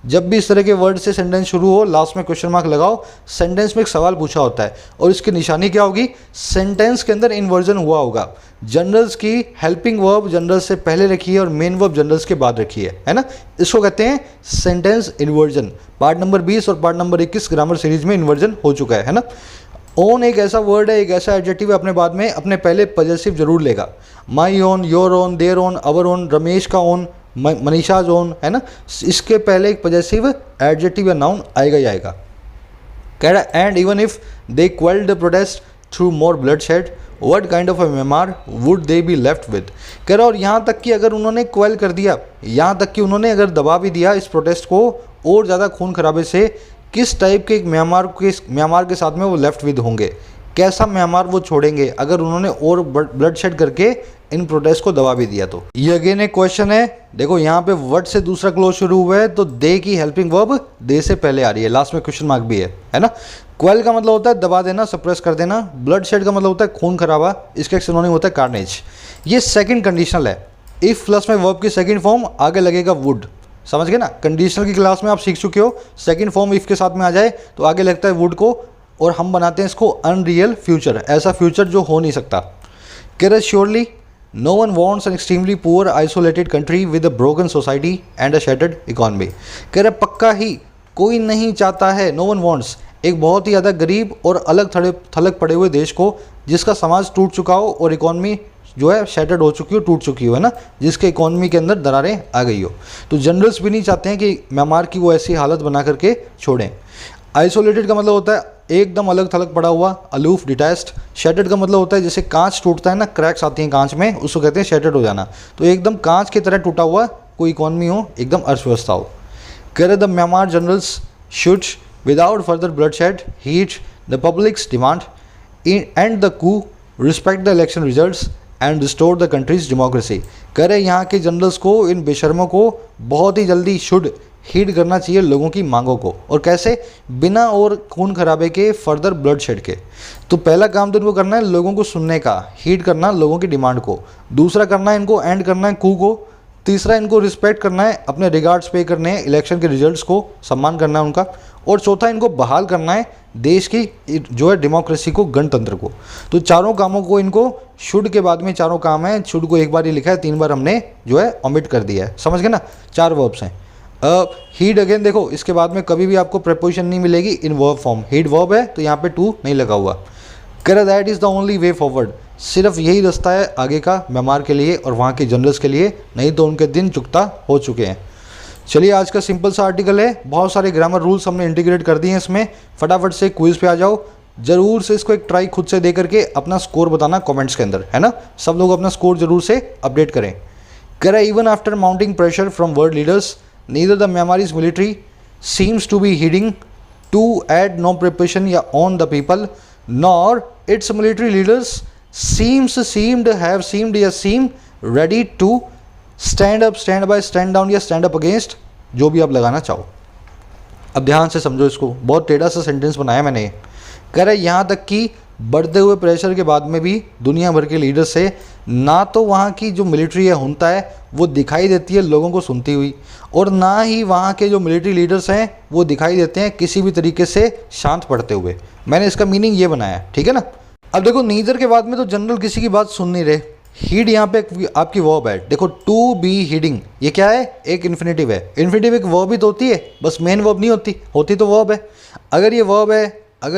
जब भी इस तरह के वर्ड से सेंटेंस शुरू हो, लास्ट में क्वेश्चन मार्क लगाओ। सेंटेंस में एक सवाल पूछा होता है और इसकी निशानी क्या होगी, सेंटेंस के अंदर इन्वर्जन हुआ होगा। जनरल्स की हेल्पिंग वर्ब जनरल्स से पहले रखी है और मेन वर्ब जनरल्स के बाद रखी है ना। इसको कहते हैं सेंटेंस इन्वर्जन। पार्ट नंबर 20 और पार्ट नंबर 21 ग्रामर सीरीज में इन्वर्जन हो चुका है ना। ओन एक ऐसा वर्ड है, एक ऐसा एडजेक्टिव है अपने बाद में अपने पहले पॉजेसिव जरूर लेगा। My own, your own, their own, our own, Ramesh का ओन, मनीषाज ओन, है ना। इसके पहले एक पॉजेसिव एडजेक्टिव या नाउन आएगा ही आएगा। कह रहा है and even if they quelled the protest through more bloodshed what kind of a memoir would they be left with. कह रहा और यहाँ तक कि अगर उन्होंने क्वेल कर दिया, यहाँ तक कि उन्होंने अगर दबा भी दिया इस प्रोटेस्ट को और ज़्यादा खून खराबे से, किस टाइप के एक म्यांमार के साथ में वो लेफ्ट विद होंगे, कैसा म्यांमार वो छोड़ेंगे अगर उन्होंने और ब्लड शेड करके इन प्रोटेस्ट को दबा भी दिया। तो ये अगेन एक क्वेश्चन है। देखो यहाँ पे वर्ड से दूसरा क्लोज शुरू हुआ है तो दे की हेल्पिंग वर्ब दे से पहले आ रही है, लास्ट में क्वेश्चन मार्क भी है ना। क्वेल का मतलब होता है दबा देना, सप्रेस कर देना। ब्लड शेड का मतलब होता है खून खराबा, इसका एक सिनोनिम होता है कार्नेज। ये सेकंड कंडीशनल है। इफ प्लस में वर्ब की सेकंड फॉर्म आगे लगेगा वुड, समझ गए ना। कंडीशनल की क्लास में आप सीख चुके हो, सेकंड फॉर्म इफ के साथ में आ जाए तो आगे लगता है वुड को, और हम बनाते हैं इसको अनरियल फ्यूचर, ऐसा फ्यूचर जो हो नहीं सकता। कह रहे surely no one wants an extremely poor isolated country with a broken society and a shattered economy. कह रहे पक्का ही कोई नहीं चाहता है, नो वन वॉन्ट्स, एक बहुत ही ज़्यादा गरीब और अलग थलग पड़े हुए देश को जिसका समाज टूट चुका हो और इकॉनमी जो है शैटर्ड हो चुकी हो, टूट चुकी हो, है ना, जिसके इकॉनमी के अंदर दरारें आ गई हो। तो जनरल्स भी नहीं चाहते हैं कि म्यांमार की वो ऐसी हालत बना करके छोड़ें। आइसोलेटेड का मतलब होता है एकदम अलग थलग पड़ा हुआ, अलूफ, डिटैच्ड। शैटर्ड का मतलब होता है जैसे कांच टूटता है ना, क्रैक्स आती हैं कांच में, उसको कहते हैं शैटर्ड हो जाना। तो एकदम कांच की तरह टूटा हुआ कोई इकॉनमी हो, एकदम अर्थव्यवस्था हो। कह रहे the Myanmar generals should without further bloodshed heed the public's demand end the coup respect the election results and restore the country's democracy. कह रहे यहाँ के जनरल्स को, इन बेशर्मों को बहुत ही जल्दी शुड हीड करना चाहिए लोगों की मांगों को, और कैसे, बिना और खून खराबे के, फर्दर ब्लड शेड के। तो पहला काम तो इनको करना है लोगों को सुनने का, हीड करना लोगों की डिमांड को। दूसरा करना है इनको एंड करना है कू को। तीसरा इनको रिस्पेक्ट करना है, अपने रिगार्ड्स पे करने हैं इलेक्शन के रिजल्ट्स को, सम्मान करना है उनका। और चौथा इनको बहाल करना है देश की जो है डेमोक्रेसी को, गणतंत्र को। तो चारों कामों को इनको, शुड के बाद में चारों काम है, शुड को एक बार ही लिखा है, 3 बार हमने जो है ओमिट कर दिया है, समझ गए ना। 4 वर्ब्स हैं। हीड अगेन देखो, इसके बाद में कभी भी आपको प्रेपोजिशन नहीं मिलेगी इन वर्ब फॉर्म। हीड वर्ब है तो यहाँ पे टू नहीं लगा हुआ। कह that is the only way forward, सिर्फ यही रास्ता है आगे का म्यांमार के लिए और वहाँ के जनरल्स के लिए, नहीं तो उनके दिन चुकता हो चुके हैं। चलिए आज का सिंपल सा आर्टिकल है, बहुत सारे ग्रामर रूल्स हमने इंटीग्रेट कर दिए हैं इसमें। फटाफट से क्विज पे आ जाओ, जरूर से इसको एक ट्राई खुद से दे करके अपना स्कोर बताना कमेंट्स के अंदर, है ना। सब लोग अपना स्कोर जरूर से अपडेट करें। कह रहा है even after mounting pressure from world leaders neither the Myanmarese military seems to be heeding to add no preparation on the people, nor its military leaders seemed ready to stand up, stand by, stand down या stand up against, जो भी आप लगाना चाहो। अब ध्यान से समझो इसको, बहुत टेढ़ा सा सेंटेंस बनाया मैंने। कह रहा है यहाँ तक कि बढ़ते हुए प्रेशर के बाद में भी दुनिया भर के लीडर से ना तो वहाँ की जो मिलिट्री है हुंता है वो दिखाई देती है लोगों को सुनती हुई, और ना ही वहाँ के जो मिलिट्री लीडर्स हैं वो दिखाई देते हैं किसी भी तरीके से शांत पड़ते हुए। मैंने इसका मीनिंग ये बनाया, ठीक है ना। अब देखो नीदर के बाद में तो जनरल किसी की बात सुन नहीं रहे। हीड यहाँ पे आपकी वर्ब है, देखो टू बी हीडिंग, ये क्या है, एक इन्फिनेटिव है। इन्फिनेटिव एक वर्ब ही तो होती है, बस मेन वर्ब नहीं होती, होती तो वर्ब है। अगर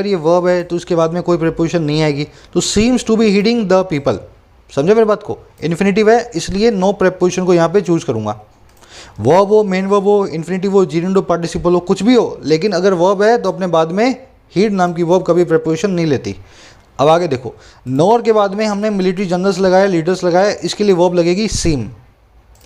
ये वर्ब है तो उसके बाद में कोई प्रीपोजिशन नहीं आएगी, तो seems to be heeding the people, समझे मेरी बात को। इन्फिनेटिव है इसलिए नो प्रीपोजिशन को यहाँ पे चूज करूँगा। वर्ब हो, मेन वर्ब हो, इन्फिनेटिव हो, जीरेंडो पार्टिसिपल हो, कुछ भी हो, लेकिन अगर वर्ब है तो अपने बाद में हीड नाम की वर्ब कभी प्रीपोजिशन नहीं लेती। अब आगे देखो, नोर के बाद में हमने मिलिट्री जनरल्स लगाए, लीडर्स लगाए, इसके लिए वर्ब लगेगी सीम,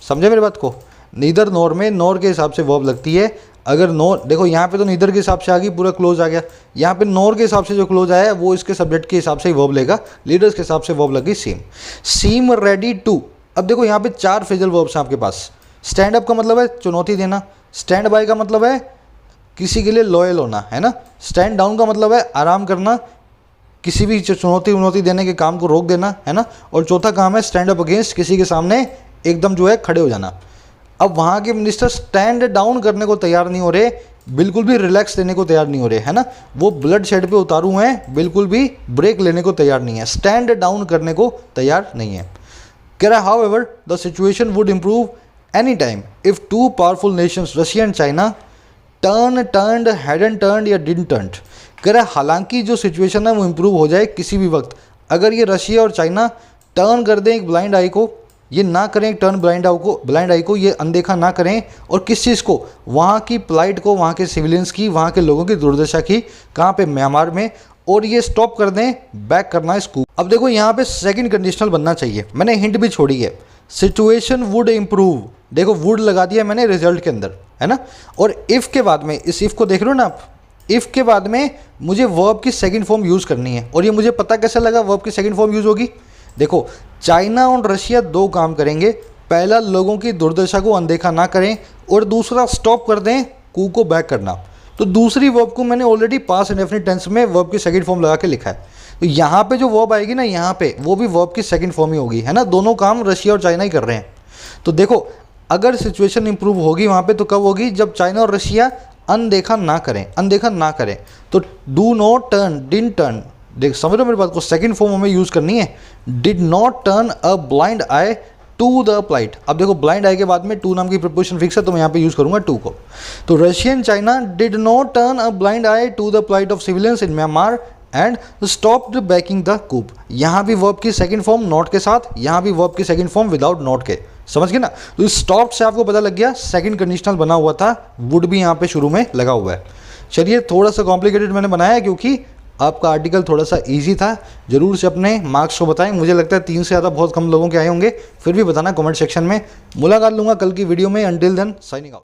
समझे मेरी बात को। नीदर नोर में नोर के हिसाब से वर्ब लगती है। अगर नो, देखो यहाँ पे तो नीदर के हिसाब से आ गई, पूरा क्लोज आ गया। यहाँ पे नोर के हिसाब से जो क्लोज आया है वो इसके सब्जेक्ट के हिसाब से ही वर्ब लेगा, लीडर्स के हिसाब से वर्ब लगी सीम। सीम रेडी टू, अब देखो यहाँ पे 4 फ्रेजल वर्ब्स हैं आपके पास। स्टैंड अप का मतलब है चुनौती देना, स्टैंड बाय का मतलब है किसी के लिए लॉयल होना, है ना। स्टैंड डाउन का मतलब है आराम करना, किसी भी चुनौती देने के काम को रोक देना, है ना। और चौथा काम है स्टैंड अप अगेंस्ट, किसी के सामने एकदम जो है खड़े हो जाना। अब वहाँ के मिनिस्टर स्टैंड डाउन करने को तैयार नहीं हो रहे, बिल्कुल भी रिलैक्स लेने को तैयार नहीं हो रहे, है ना। वो ब्लड शेड पे उतारू हैं, बिल्कुल भी ब्रेक लेने को तैयार नहीं है, स्टैंड डाउन करने को तैयार नहीं है। कह रहा है however the situation would improve any time if 2 powerful Nations Russia and China turned hadn't turned या डिडंट टर्न्ड। कह रहा है हालांकि जो सिचुएशन है वो इम्प्रूव हो जाए किसी भी वक्त अगर ये रशिया और चाइना टर्न कर दें एक ब्लाइंड आई को, ये ना करें टर्न ब्लाइंड आई को ये अनदेखा ना करें, और किस चीज़ को, वहाँ की प्लाइट को, वहाँ के सिविलियंस की, वहाँ के लोगों की दुर्दशा की, कहाँ पे, म्यांमार में, और ये स्टॉप कर दें, बैक करना है स्कूप। अब देखो यहाँ पे सेकंड कंडीशनल बनना चाहिए, मैंने हिंट भी छोड़ी है, सिचुएशन वुड इम्प्रूव, देखो वुड लगा दिया मैंने रिजल्ट के अंदर, है ना। और इफ़ के बाद में, इस इफ़ को देख रहे हो ना आप, इफ़ के बाद में मुझे वर्ब की सेकंड फॉर्म यूज़ करनी है, और ये मुझे पता कैसे लगा वर्ब की सेकंड फॉर्म यूज़ होगी। देखो चाइना और रशिया 2 काम करेंगे, पहला लोगों की दुर्दशा को अनदेखा ना करें, और दूसरा स्टॉप कर दें कू को बैक करना। तो दूसरी वर्ब को मैंने ऑलरेडी पास्ट इंडेफिनिट टेंस में वर्ब की सेकंड फॉर्म लगा के लिखा है, तो यहाँ पे जो वर्ब आएगी ना, यहाँ पे वो भी वर्ब की सेकंड फॉर्म ही होगी, है ना। दोनों काम रशिया और चाइना ही कर रहे हैं। तो देखो अगर सिचुएशन इंप्रूव होगी वहाँ पे तो कब होगी, जब चाइना और रशिया अनदेखा ना करें। तो do not turn, didn't turn, देख समझ रहे हो मेरी बात को, सेकंड फॉर्म हमें यूज़ करनी है, did not turn a blind eye to the plight. अब देखो ब्लाइंड आई के बाद में टू नाम की प्रीपोजिशन फिक्स है, तो मैं यहाँ पे यूज़ करूँगा टू को। तो Russian China did not turn a blind eye to the plight of civilians in Myanmar and stopped backing the coup. यहाँ भी वर्ब की सेकंड फॉर्म नॉट के साथ, यहाँ भी वर्ब की सेकंड फॉर्म विदाउट नॉट के, समझ गए ना। तो इस स्टॉप से आपको पता लग गया सेकंड कंडीशनल बना हुआ था, वुड भी यहाँ पे शुरू में लगा हुआ है। चलिए थोड़ा सा कॉम्प्लिकेटेड मैंने बनाया क्योंकि आपका आर्टिकल थोड़ा सा इजी था। जरूर से अपने मार्क्स को बताएं, मुझे लगता है 3 से ज़्यादा बहुत कम लोगों के आए होंगे, फिर भी बताना कमेंट सेक्शन में। मुलाकात लूँगा कल की वीडियो में, अंटिल देन साइनिंग आउट।